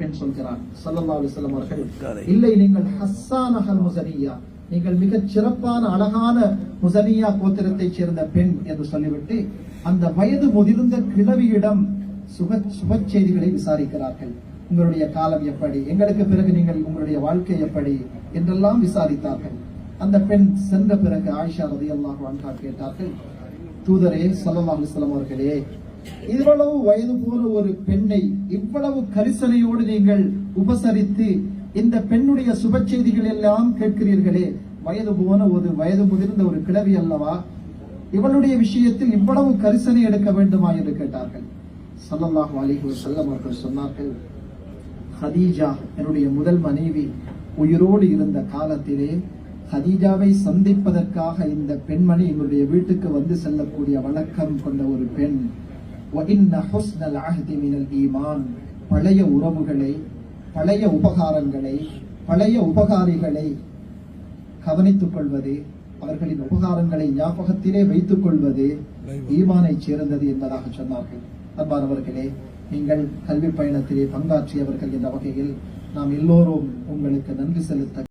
பெண் சொல்கிறார் ஸல்லல்லாஹு அலைஹி வஸல்லம் அவர்கள், இல்லை நீங்கள் ஹஸ்ஸானஹல் முஸனியா, நீங்கள் மிகச் சிறப்பான அழகான முஸனியா கோத்திரத்தைச் சேர்ந்த பெண் என்று சொல்லிவிட்டு அந்த வயது முதிர்ந்த கிழவியிடம் சுப செய்திகளை விசாரிக்கிறார்கள். உங்களுடைய காலம் எப்படி, எங்களுக்கு பிறகு நீங்கள் உங்களுடைய வாழ்க்கை எப்படி என்றெல்லாம் விசாரித்தார்கள். அந்த பெண் சென்ற பிறகு ஆயிஷா ரலியல்லாஹு அன்ஹா கேட்டார்கள், தூதரே ஸல்லல்லாஹு அலைஹி வஸல்லம் அவர்களே, இவ்வளவு வயது போல ஒரு பெண்ணை இவ்வளவு கரிசனையோடு நீங்கள் உபசரித்து இந்த பெண்ணுடைய சுப செய்திகள் எல்லாம் கேட்கிறீர்களே, வயது முதிர்ந்த ஒரு கிழவி அல்லவா, இவளுடைய விஷயத்தில் இவ்வளவு கரிசனை எடுக்க வேண்டுமா என்று கேட்டார்கள். ஸல்லல்லாஹு அலைஹி வஸல்லம் அவர்கள் சொன்னார்கள், ஹதீஜா என்னுடைய முதல் மனைவி உயிரோடு இருந்த காலத்திலே ஹதீஜாவை சந்திப்பதற்காக இந்த பெண்மணி எங்களுடைய வீட்டுக்கு வந்து செல்லக்கூடிய வழக்கம் கொண்ட ஒரு பெண். பழைய உறவுகளை, பழைய உபகாரங்களை, பழைய உபகாரிகளை கவனித்துக் கொள்வது, அவர்களின் உபகாரங்களை ஞாபகத்திலே வைத்துக் கொள்வது ஈமானை சேர்ந்தது என்பதாக சொன்னார்கள். அன்பானவர்களே, நீங்கள் கல்வி பயணத்திலே பங்காற்றியவர்கள் என்ற வகையில் நாம் எல்லோரும் உங்களுக்கு நன்றி செலுத்த